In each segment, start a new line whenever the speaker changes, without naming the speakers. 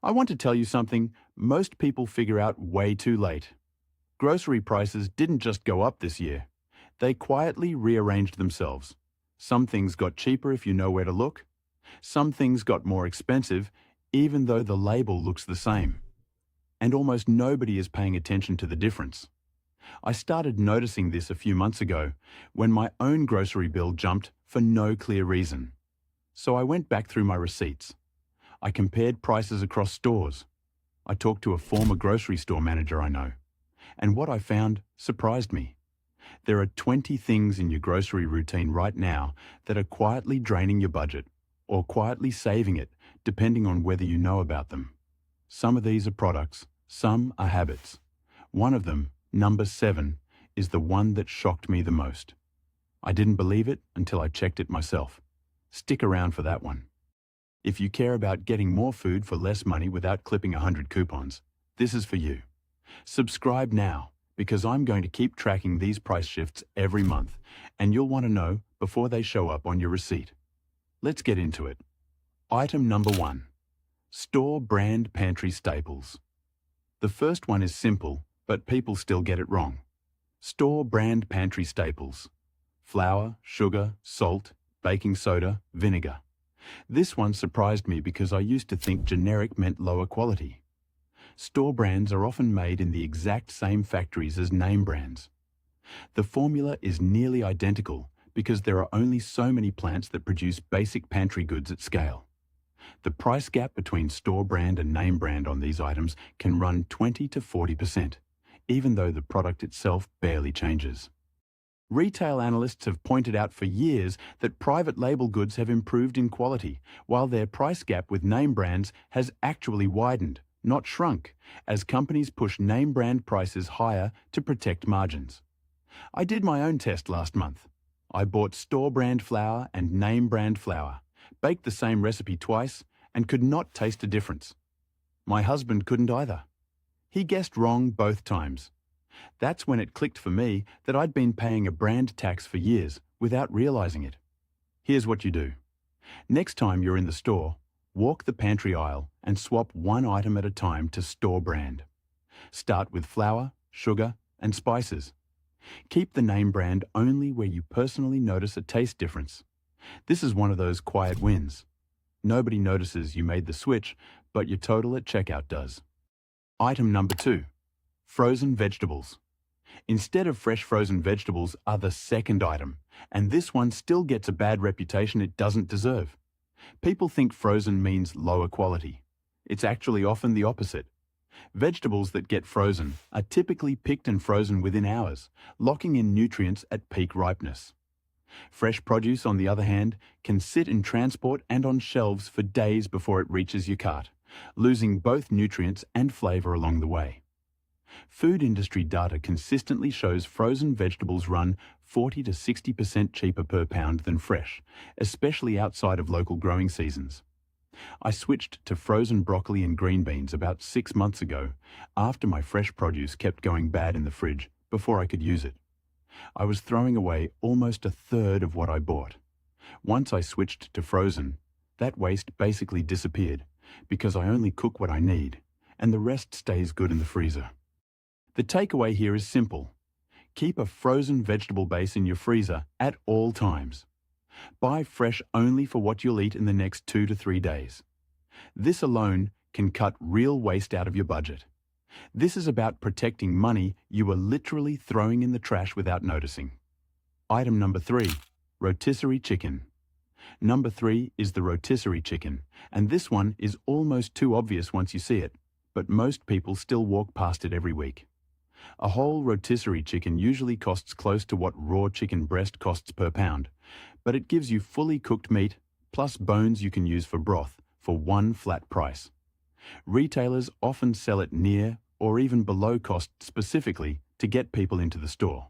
I want to tell you something most people figure out way too late. Grocery prices didn't just go up this year. They quietly rearranged themselves. Some things got cheaper if you know where to look. Some things got more expensive, even though the label looks the same. And almost nobody is paying attention to the difference. I started noticing this a few months ago when my own grocery bill jumped for no clear reason. So I went back through my receipts. I compared prices across stores. I talked to a former grocery store manager I know. And what I found surprised me. There are 20 things in your grocery routine right now that are quietly draining your budget or quietly saving it, depending on whether you know about them. Some of these are products, some are habits. One of them, number 7, is the one that shocked me the most. I didn't believe it until I checked it myself. Stick around for that one. If you care about getting more food for less money without clipping 100 coupons, this is for you. Subscribe now, because I'm going to keep tracking these price shifts every month, and you'll want to know before they show up on your receipt. Let's get into it. Item number 1. Store brand pantry staples. The first one is simple, but people still get it wrong. Store brand pantry staples. Flour, sugar, salt, baking soda, vinegar. This one surprised me because I used to think generic meant lower quality. Store brands are often made in the exact same factories as name brands. The formula is nearly identical because there are only so many plants that produce basic pantry goods at scale. The price gap between store brand and name brand on these items can run 20 to 40%, even though the product itself barely changes. Retail analysts have pointed out for years that private label goods have improved in quality, while their price gap with name brands has actually widened, not shrunk, as companies push name brand prices higher to protect margins. I did my own test last month. I bought store brand flour and name brand flour, baked the same recipe twice, and could not taste a difference. My husband couldn't either. He guessed wrong both times. That's when it clicked for me that I'd been paying a brand tax for years without realizing it. Here's what you do. Next time you're in the store, walk the pantry aisle and swap one item at a time to store brand. Start with flour, sugar, and spices. Keep the name brand only where you personally notice a taste difference. This is one of those quiet wins. Nobody notices you made the switch, but your total at checkout does. Item number 2. Frozen vegetables. Instead of fresh frozen vegetables are the second item, and this one still gets a bad reputation it doesn't deserve. People think frozen means lower quality. It's actually often the opposite. Vegetables that get frozen are typically picked and frozen within hours, locking in nutrients at peak ripeness. Fresh produce, on the other hand, can sit in transport and on shelves for days before it reaches your cart, losing both nutrients and flavor along the way. Food industry data consistently shows frozen vegetables run 40 to 60% cheaper per pound than fresh, especially outside of local growing seasons. I switched to frozen broccoli and green beans about 6 months ago after my fresh produce kept going bad in the fridge before I could use it. I was throwing away almost a third of what I bought. Once I switched to frozen, that waste basically disappeared because I only cook what I need, and the rest stays good in the freezer. The takeaway here is simple. Keep a frozen vegetable base in your freezer at all times. Buy fresh only for what you'll eat in the next 2 to 3 days. This alone can cut real waste out of your budget. This is about protecting money you are literally throwing in the trash without noticing. Item number 3, rotisserie chicken. Number 3 is the rotisserie chicken, and this one is almost too obvious once you see it, but most people still walk past it every week. A whole rotisserie chicken usually costs close to what raw chicken breast costs per pound, but it gives you fully cooked meat, plus bones you can use for broth, for one flat price. Retailers often sell it near or even below cost specifically to get people into the store.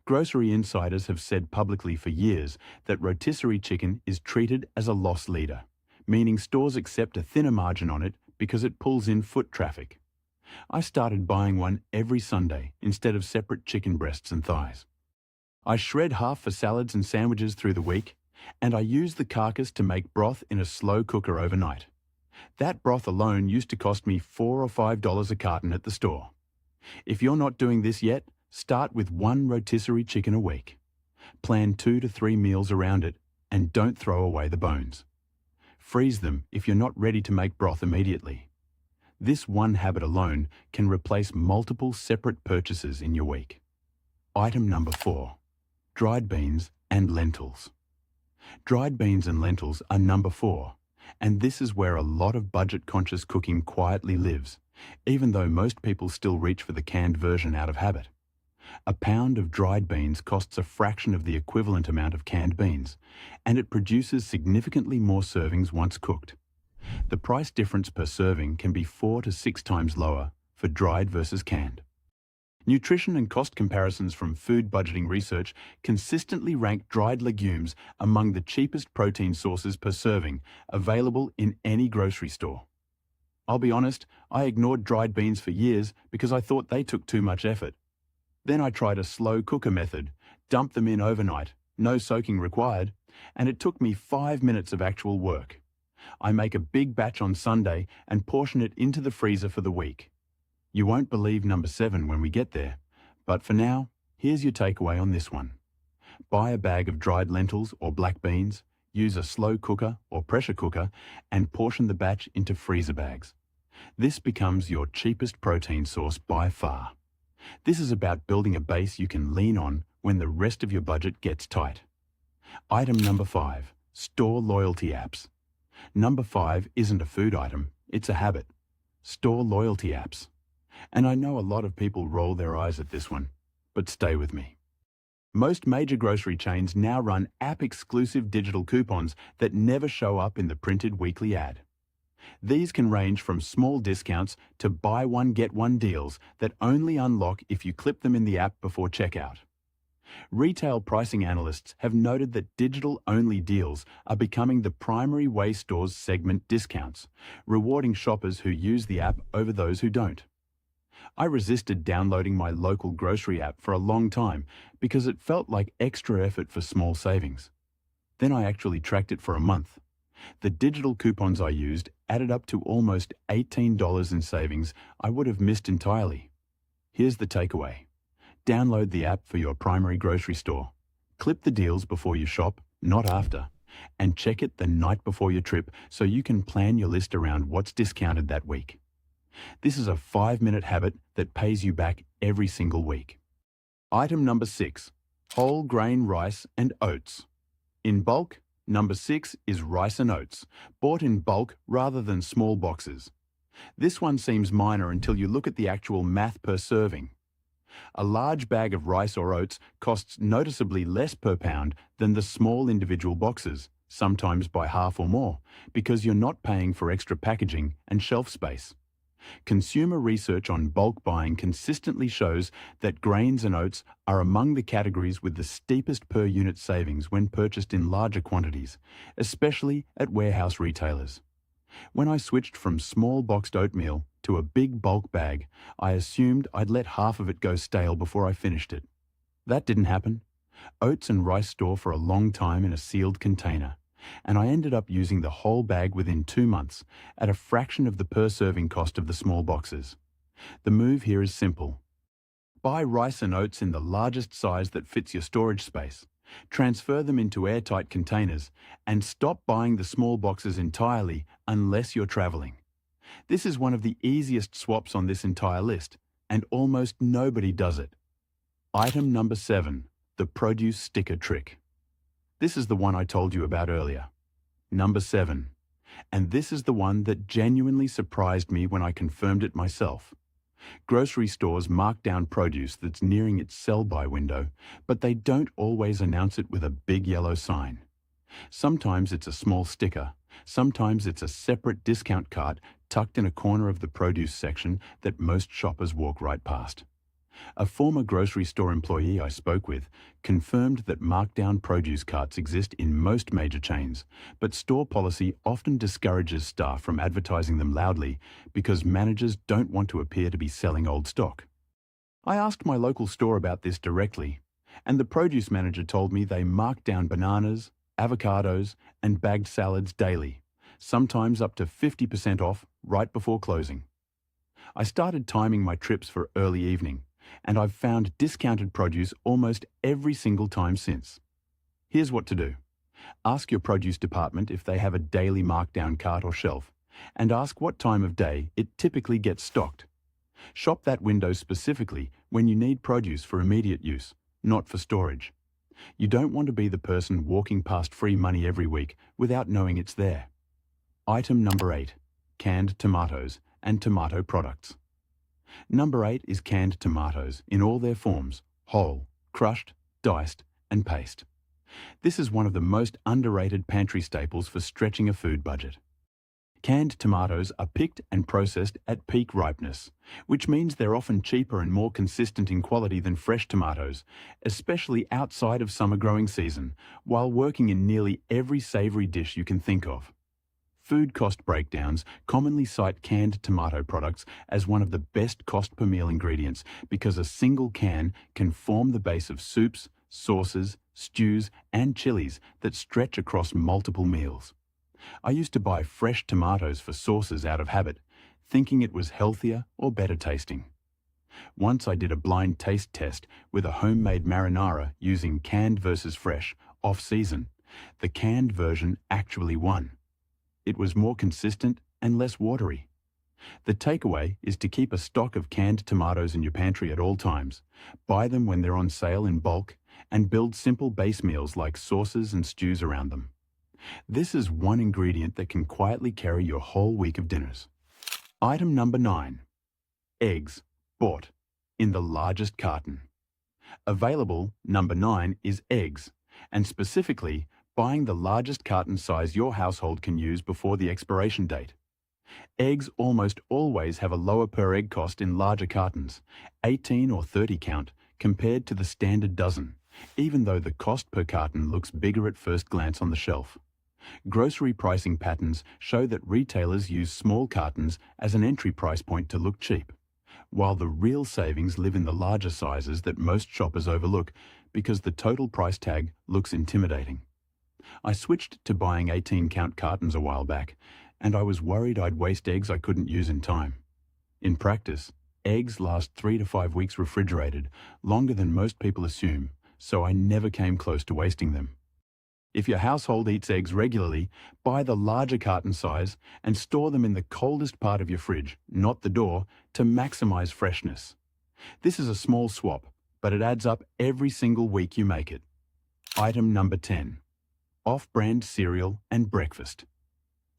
Grocery insiders have said publicly for years that rotisserie chicken is treated as a loss leader, meaning stores accept a thinner margin on it because it pulls in foot traffic. I started buying one every Sunday instead of separate chicken breasts and thighs. I shred half for salads and sandwiches through the week, and I use the carcass to make broth in a slow cooker overnight. That broth alone used to cost me $4 or $5 a carton at the store. If you're not doing this yet, start with one rotisserie chicken a week. Plan 2 to 3 meals around it, and don't throw away the bones. Freeze them if you're not ready to make broth immediately. This one habit alone can replace multiple separate purchases in your week. Item number 4. Dried beans and lentils. Dried beans and lentils are number 4, and this is where a lot of budget-conscious cooking quietly lives, even though most people still reach for the canned version out of habit. A pound of dried beans costs a fraction of the equivalent amount of canned beans, and it produces significantly more servings once cooked. The price difference per serving can be 4 to 6 times lower for dried versus canned. Nutrition and cost comparisons from food budgeting research consistently rank dried legumes among the cheapest protein sources per serving available in any grocery store. I'll be honest, I ignored dried beans for years because I thought they took too much effort. Then I tried a slow cooker method, dumped them in overnight, no soaking required, and it took me 5 minutes of actual work. I make a big batch on Sunday and portion it into the freezer for the week. You won't believe number 7 when we get there, but for now, here's your takeaway on this one. Buy a bag of dried lentils or black beans, use a slow cooker or pressure cooker, and portion the batch into freezer bags. This becomes your cheapest protein source by far. This is about building a base you can lean on when the rest of your budget gets tight. Item number 5, store loyalty apps. Number 5 isn't a food item, it's a habit. Store loyalty apps. And I know a lot of people roll their eyes at this one, but stay with me. Most major grocery chains now run app-exclusive digital coupons that never show up in the printed weekly ad. These can range from small discounts to buy one get one deals that only unlock if you clip them in the app before checkout. Retail pricing analysts have noted that digital-only deals are becoming the primary way stores segment discounts, rewarding shoppers who use the app over those who don't. I resisted downloading my local grocery app for a long time because it felt like extra effort for small savings. Then I actually tracked it for a month. The digital coupons I used added up to almost $18 in savings I would have missed entirely. Here's the takeaway. Download the app for your primary grocery store. Clip the deals before you shop, not after, and check it the night before your trip so you can plan your list around what's discounted that week. This is a 5-minute habit that pays you back every single week. Item number 6, whole grain rice and oats. In bulk, number 6 is rice and oats, bought in bulk rather than small boxes. This one seems minor until you look at the actual math per serving. A large bag of rice or oats costs noticeably less per pound than the small individual boxes, sometimes by half or more, because you're not paying for extra packaging and shelf space. Consumer research on bulk buying consistently shows that grains and oats are among the categories with the steepest per unit savings when purchased in larger quantities, especially at warehouse retailers. When I switched from small boxed oatmeal to a big bulk bag, I assumed I'd let half of it go stale before I finished it. That didn't happen. Oats and rice store for a long time in a sealed container, and I ended up using the whole bag within 2 months at a fraction of the per serving cost of the small boxes. The move here is simple. Buy rice and oats in the largest size that fits your storage space, transfer them into airtight containers, and stop buying the small boxes entirely unless you're traveling. This is one of the easiest swaps on this entire list, and almost nobody does it. Item number 7, the produce sticker trick. This is the one I told you about earlier. Number 7. And this is the one that genuinely surprised me when I confirmed it myself. Grocery stores mark down produce that's nearing its sell-by window, but they don't always announce it with a big yellow sign. Sometimes it's a small sticker, sometimes it's a separate discount cart tucked in a corner of the produce section that most shoppers walk right past. A former grocery store employee I spoke with confirmed that markdown produce carts exist in most major chains, but store policy often discourages staff from advertising them loudly because managers don't want to appear to be selling old stock. I asked my local store about this directly, and the produce manager told me they mark down bananas, avocados, and bagged salads daily, sometimes up to 50% off right before closing. I started timing my trips for early evening, and I've found discounted produce almost every single time since. Here's what to do. Ask your produce department if they have a daily markdown cart or shelf, and ask what time of day it typically gets stocked. Shop that window specifically when you need produce for immediate use, not for storage. You don't want to be the person walking past free money every week without knowing it's there. Item number 8. Canned tomatoes and tomato products. Number 8 is canned tomatoes in all their forms: whole, crushed, diced, and paste. This is one of the most underrated pantry staples for stretching a food budget. Canned tomatoes are picked and processed at peak ripeness, which means they're often cheaper and more consistent in quality than fresh tomatoes, especially outside of summer growing season, while working in nearly every savory dish you can think of. Food cost breakdowns commonly cite canned tomato products as one of the best cost per meal ingredients because a single can can form the base of soups, sauces, stews, and chilies that stretch across multiple meals. I used to buy fresh tomatoes for sauces out of habit, thinking it was healthier or better tasting. Once I did a blind taste test with a homemade marinara using canned versus fresh, off-season. The canned version actually won. It was more consistent and less watery. The takeaway is to keep a stock of canned tomatoes in your pantry at all times, buy them when they're on sale in bulk, and build simple base meals like sauces and stews around them. This is one ingredient that can quietly carry your whole week of dinners. Item number 9. Eggs, bought in the largest carton. Available, number 9, is eggs, and specifically, buying the largest carton size your household can use before the expiration date. Eggs almost always have a lower per egg cost in larger cartons, 18 or 30 count, compared to the standard dozen, even though the cost per carton looks bigger at first glance on the shelf. Grocery pricing patterns show that retailers use small cartons as an entry price point to look cheap, while the real savings live in the larger sizes that most shoppers overlook because the total price tag looks intimidating. I switched to buying 18-count cartons a while back, and I was worried I'd waste eggs I couldn't use in time. In practice, eggs last 3 to 5 weeks refrigerated, longer than most people assume, so I never came close to wasting them. If your household eats eggs regularly, buy the larger carton size and store them in the coldest part of your fridge, not the door, to maximize freshness. This is a small swap, but it adds up every single week you make it. Item number 10. Off-brand cereal and breakfast.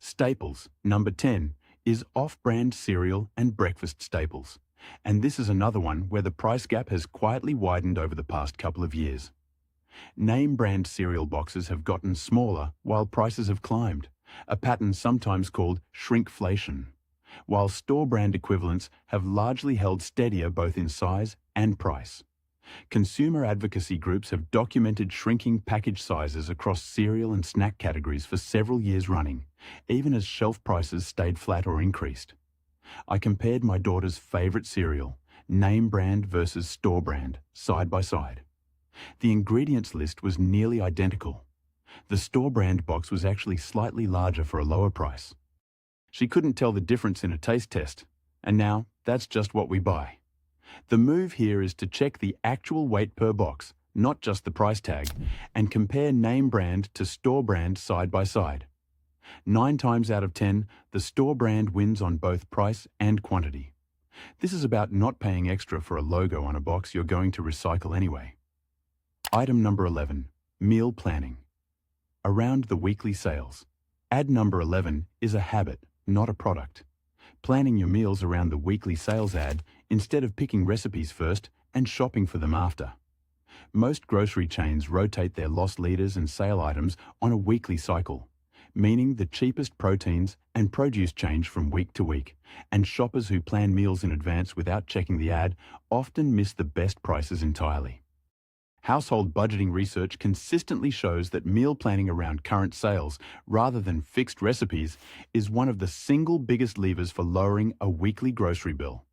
Staples, number 10, is off-brand cereal and breakfast staples, and this is another one where the price gap has quietly widened over the past couple of years. Name-brand cereal boxes have gotten smaller while prices have climbed, a pattern sometimes called shrinkflation, while store-brand equivalents have largely held steadier both in size and price. Consumer advocacy groups have documented shrinking package sizes across cereal and snack categories for several years running, even as shelf prices stayed flat or increased. I compared my daughter's favorite cereal, name brand versus store brand, side by side. The ingredients list was nearly identical. The store brand box was actually slightly larger for a lower price. She couldn't tell the difference in a taste test, and now that's just what we buy. The move here is to check the actual weight per box, not just the price tag, and compare name brand to store brand side by side. 9 times out of 10, the store brand wins on both price and quantity. This is about not paying extra for a logo on a box you're going to recycle anyway. Item number 11, meal planning. Around the weekly sales. Ad number 11 is a habit, not a product. Planning your meals around the weekly sales ad instead of picking recipes first and shopping for them after. Most grocery chains rotate their loss leaders and sale items on a weekly cycle, meaning the cheapest proteins and produce change from week to week, and shoppers who plan meals in advance without checking the ad often miss the best prices entirely. Household budgeting research consistently shows that meal planning around current sales, rather than fixed recipes, is one of the single biggest levers for lowering a weekly grocery bill.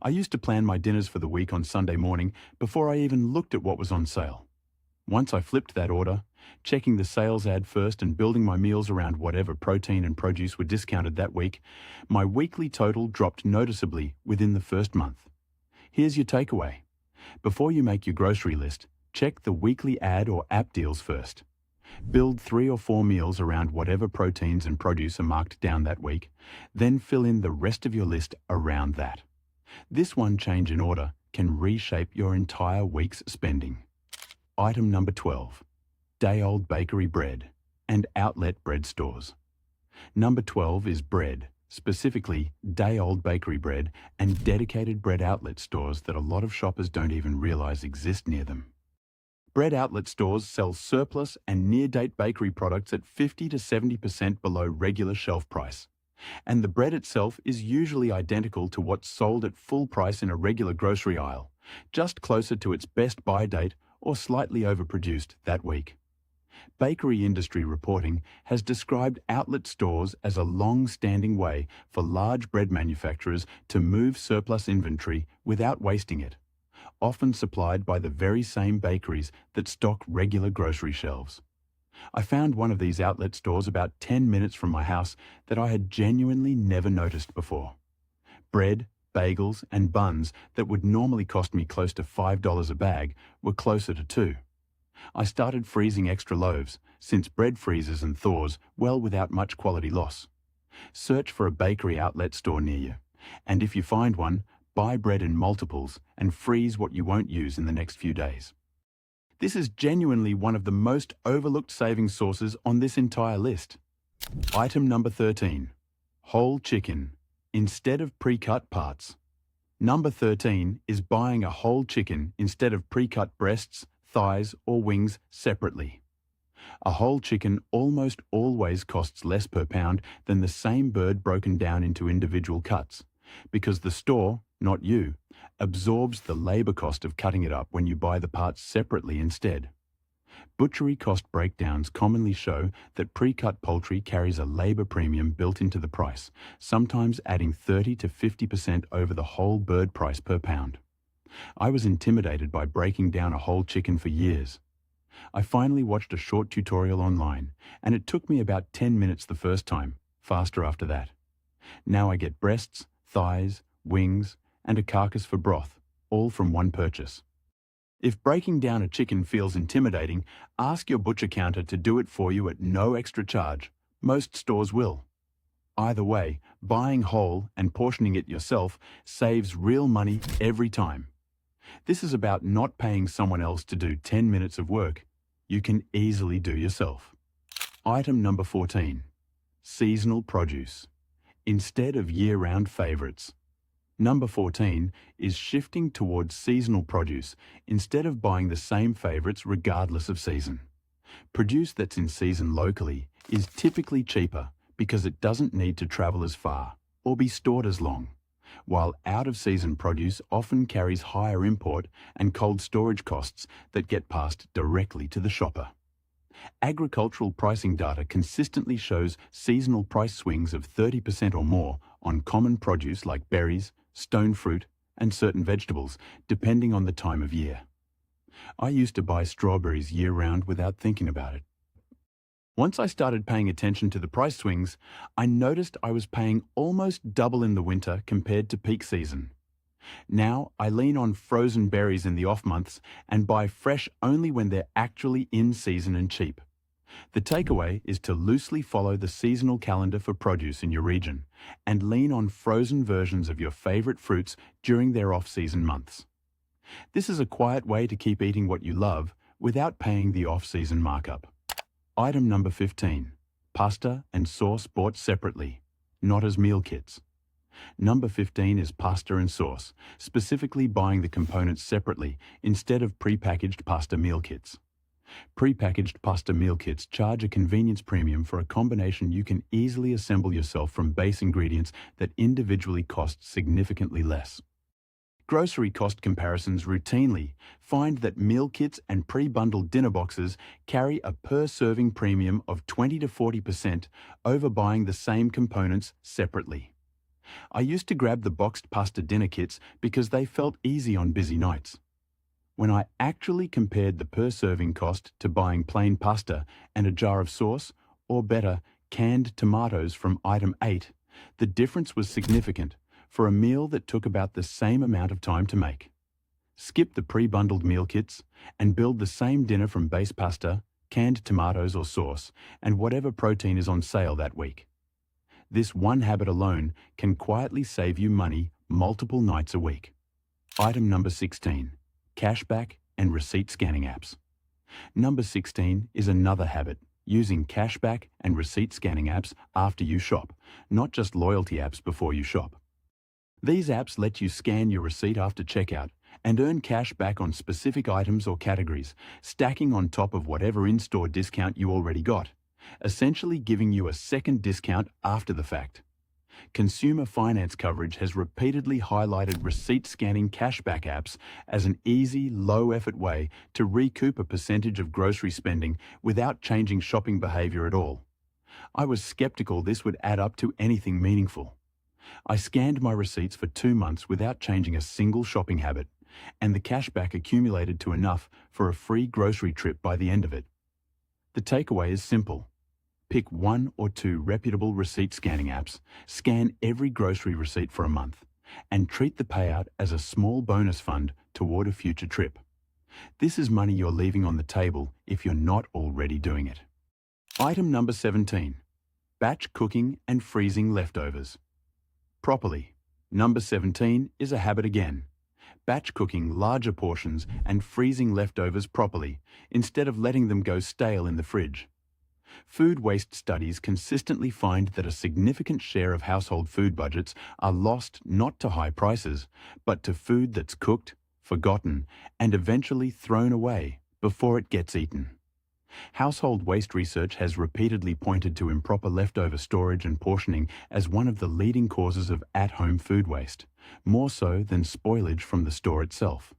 I used to plan my dinners for the week on Sunday morning before I even looked at what was on sale. Once I flipped that order, Checking the sales ad first and building my meals around whatever protein and produce were discounted that week, my weekly total dropped noticeably within the first month. Here's your takeaway. Before you make your grocery list, check the weekly ad or app deals first. Build 3 or 4 meals around whatever proteins and produce are marked down that week, then fill in the rest of your list around that. This one change in order can reshape your entire week's spending. Item number 12. Day-old bakery bread and outlet bread stores. Number 12 is bread, specifically day-old bakery bread and dedicated bread outlet stores that a lot of shoppers don't even realize exist near them. Bread outlet stores sell surplus and near-date bakery products at 50 to 70% below regular shelf price. And the bread itself is usually identical to what's sold at full price in a regular grocery aisle, just closer to its best buy date or slightly overproduced that week. Bakery industry reporting has described outlet stores as a long-standing way for large bread manufacturers to move surplus inventory without wasting it, often supplied by the very same bakeries that stock regular grocery shelves. I found one of these outlet stores about 10 minutes from my house that I had genuinely never noticed before. Bread, bagels, and buns that would normally cost me close to $5 a bag were closer to $2. I started freezing extra loaves, since bread freezes and thaws well without much quality loss. Search for a bakery outlet store near you, and if you find one, buy bread in multiples and freeze what you won't use in the next few days. This is genuinely one of the most overlooked savings sources on this entire list. Item number 13. Whole chicken instead of pre-cut parts. Number 13 is buying a whole chicken instead of pre-cut breasts, thighs, or wings separately. A whole chicken almost always costs less per pound than the same bird broken down into individual cuts, because the store, not you, absorbs the labor cost of cutting it up when you buy the parts separately instead. Butchery cost breakdowns commonly show that pre-cut poultry carries a labor premium built into the price, sometimes adding 30 to 50% over the whole bird price per pound. I was intimidated by breaking down a whole chicken for years. I finally watched a short tutorial online, and it took me about 10 minutes the first time, faster after that. Now I get breasts, thighs, wings, and a carcass for broth, all from one purchase. If breaking down a chicken feels intimidating, ask your butcher counter to do it for you at no extra charge. Most stores will. Either way, buying whole and portioning it yourself saves real money every time. This is about not paying someone else to do 10 minutes of work you can easily do yourself. Item number 14. Seasonal produce instead of year-round favorites. Number 14 is shifting towards seasonal produce instead of buying the same favorites regardless of season. Produce that's in season locally is typically cheaper because it doesn't need to travel as far or be stored as long, while out-of-season produce often carries higher import and cold storage costs that get passed directly to the shopper. Agricultural pricing data consistently shows seasonal price swings of 30% or more on common produce like berries, stone fruit, and certain vegetables, depending on the time of year. I used to buy strawberries year-round without thinking about it. Once I started paying attention to the price swings, I noticed I was paying almost double in the winter compared to peak season. Now I lean on frozen berries in the off months and buy fresh only when they're actually in season and cheap. The takeaway is to loosely follow the seasonal calendar for produce in your region and lean on frozen versions of your favorite fruits during their off-season months. This is a quiet way to keep eating what you love without paying the off-season markup. Item number 15. Pasta and sauce bought separately, not as meal kits. Number 15 is pasta and sauce, specifically buying the components separately instead of pre-packaged pasta meal kits. Pre-packaged pasta meal kits charge a convenience premium for a combination you can easily assemble yourself from base ingredients that individually cost significantly less. Grocery cost comparisons routinely find that meal kits and pre-bundled dinner boxes carry a per-serving premium of 20 to 40% over buying the same components separately. I used to grab the boxed pasta dinner kits because they felt easy on busy nights. When I actually compared the per-serving cost to buying plain pasta and a jar of sauce, or better, canned tomatoes from item 8, the difference was significant for a meal that took about the same amount of time to make. Skip the pre-bundled meal kits and build the same dinner from base pasta, canned tomatoes or sauce, and whatever protein is on sale that week. This one habit alone can quietly save you money multiple nights a week. Item number 16, cashback and receipt scanning apps. Number 16 is another habit, using cashback and receipt scanning apps after you shop, not just loyalty apps before you shop. These apps let you scan your receipt after checkout and earn cash back on specific items or categories, stacking on top of whatever in-store discount you already got, essentially giving you a second discount after the fact. Consumer finance coverage has repeatedly highlighted receipt scanning cashback apps as an easy, low-effort way to recoup a percentage of grocery spending without changing shopping behavior at all. I was skeptical this would add up to anything meaningful. I scanned my receipts for 2 months without changing a single shopping habit, and the cashback accumulated to enough for a free grocery trip by the end of it. The takeaway is simple. Pick 1 or 2 reputable receipt scanning apps, scan every grocery receipt for a month, and treat the payout as a small bonus fund toward a future trip. This is money you're leaving on the table if you're not already doing it. Item number 17, batch cooking and freezing leftovers. Properly. Number 17 is a habit again. Batch cooking larger portions and freezing leftovers properly, instead of letting them go stale in the fridge. Food waste studies consistently find that a significant share of household food budgets are lost not to high prices, but to food that's cooked, forgotten, and eventually thrown away before it gets eaten. Household waste research has repeatedly pointed to improper leftover storage and portioning as one of the leading causes of at-home food waste, more so than spoilage from the store itself.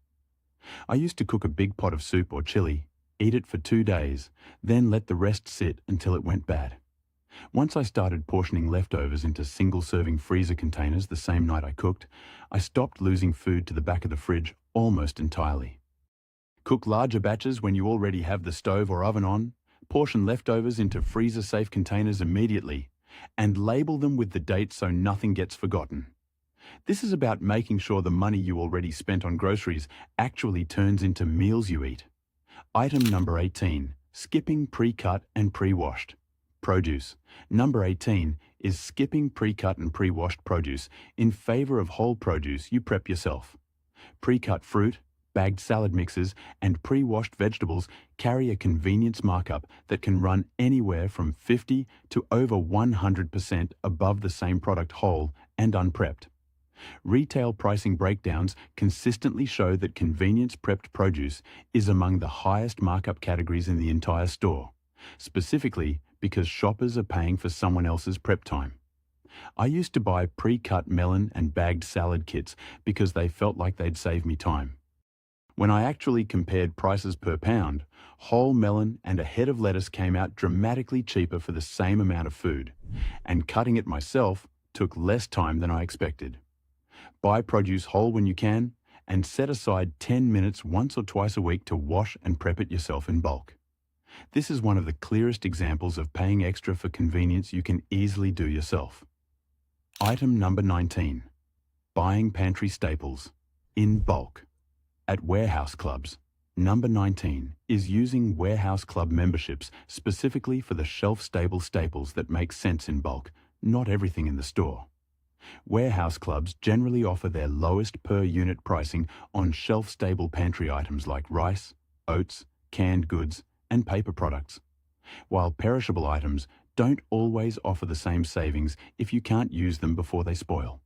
I used to cook a big pot of soup or chili, eat it for 2 days, then let the rest sit until it went bad. Once I started portioning leftovers into single-serving freezer containers the same night I cooked, I stopped losing food to the back of the fridge almost entirely. Cook larger batches when you already have the stove or oven on, portion leftovers into freezer-safe containers immediately, and label them with the date so nothing gets forgotten. This is about making sure the money you already spent on groceries actually turns into meals you eat. Item number 18, skipping pre-cut and pre-washed. Produce. Number 18 is skipping pre-cut and pre-washed produce in favor of whole produce you prep yourself. Pre-cut fruit, bagged salad mixes, and pre-washed vegetables carry a convenience markup that can run anywhere from 50 to over 100% above the same product whole and unprepped. Retail pricing breakdowns consistently show that convenience prepped produce is among the highest markup categories in the entire store, specifically because shoppers are paying for someone else's prep time. I used to buy pre-cut melon and bagged salad kits because they felt like they'd save me time. When I actually compared prices per pound, whole melon and a head of lettuce came out dramatically cheaper for the same amount of food, and cutting it myself took less time than I expected. Buy produce whole when you can, and set aside 10 minutes once or twice a week to wash and prep it yourself in bulk. This is one of the clearest examples of paying extra for convenience you can easily do yourself. Item number 19. Buying pantry staples in bulk. At warehouse clubs, number 19 is using warehouse club memberships specifically for the shelf-stable staples that make sense in bulk, not everything in the store. Warehouse clubs generally offer their lowest per-unit pricing on shelf-stable pantry items like rice, oats, canned goods, and paper products, while perishable items don't always offer the same savings if you can't use them before they spoil.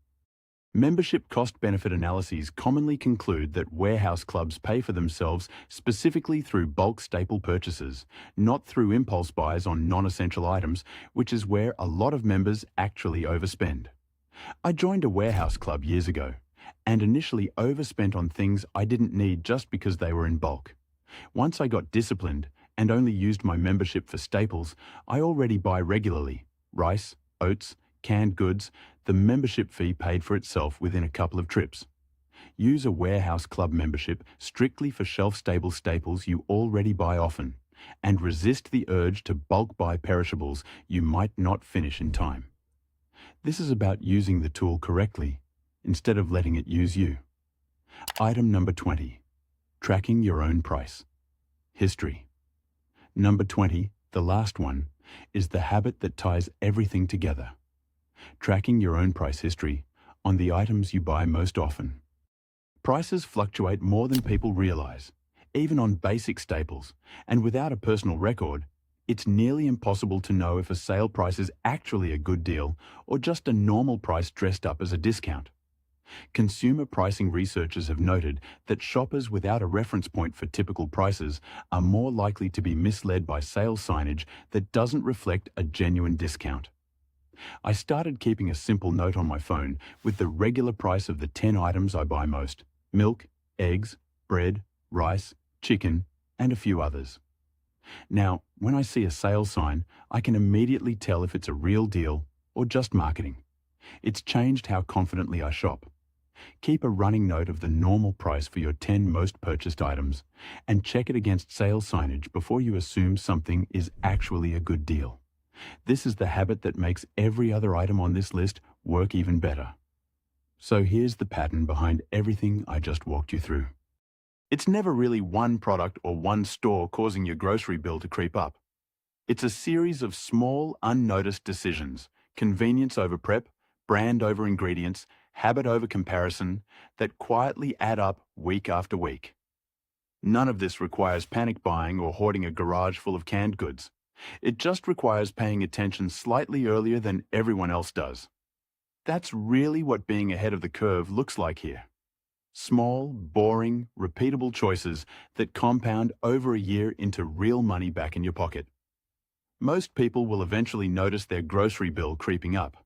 Membership cost-benefit analyses commonly conclude that warehouse clubs pay for themselves specifically through bulk staple purchases, not through impulse buys on non-essential items, which is where a lot of members actually overspend. I joined a warehouse club years ago, and initially overspent on things I didn't need just because they were in bulk. Once I got disciplined and only used my membership for staples I already buy regularly, rice, oats, canned goods, the membership fee paid for itself within a couple of trips. Use a warehouse club membership strictly for shelf-stable staples you already buy often, and resist the urge to bulk buy perishables you might not finish in time. This is about using the tool correctly, instead of letting it use you. Item number 20. Tracking your own price. History. Number 20, the last one, is the habit that ties everything together. Tracking your own price history on the items you buy most often. Prices fluctuate more than people realize, even on basic staples, and without a personal record, it's nearly impossible to know if a sale price is actually a good deal or just a normal price dressed up as a discount. Consumer pricing researchers have noted that shoppers without a reference point for typical prices are more likely to be misled by sales signage that doesn't reflect a genuine discount. I started keeping a simple note on my phone with the regular price of the 10 items I buy most: milk, eggs, bread, rice, chicken, and a few others. Now, when I see a sale sign, I can immediately tell if it's a real deal or just marketing. It's changed how confidently I shop. Keep a running note of the normal price for your 10 most purchased items and check it against sales signage before you assume something is actually a good deal. This is the habit that makes every other item on this list work even better. So here's the pattern behind everything I just walked you through. It's never really one product or one store causing your grocery bill to creep up. It's a series of small, unnoticed decisions: convenience over prep, brand over ingredients, habit over comparison, that quietly add up week after week. None of this requires panic buying or hoarding a garage full of canned goods. It just requires paying attention slightly earlier than everyone else does. That's really what being ahead of the curve looks like here. Small, boring, repeatable choices that compound over a year into real money back in your pocket. Most people will eventually notice their grocery bill creeping up.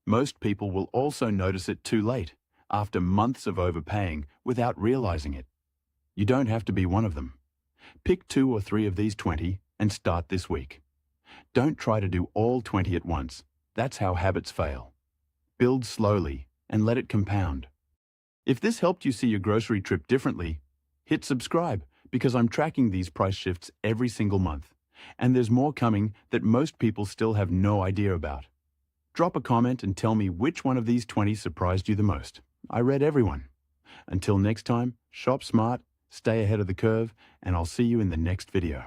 Most people will also notice it too late, after months of overpaying without realizing it. You don't have to be one of them. Pick 2 or 3 of these 20 and start this week. Don't try to do all 20 at once. That's how habits fail. Build slowly and let it compound. If this helped you see your grocery trip differently, hit subscribe, because I'm tracking these price shifts every single month. And there's more coming that most people still have no idea about. Drop a comment and tell me which one of these 20 surprised you the most. I read everyone. Until next time, shop smart, stay ahead of the curve, and I'll see you in the next video.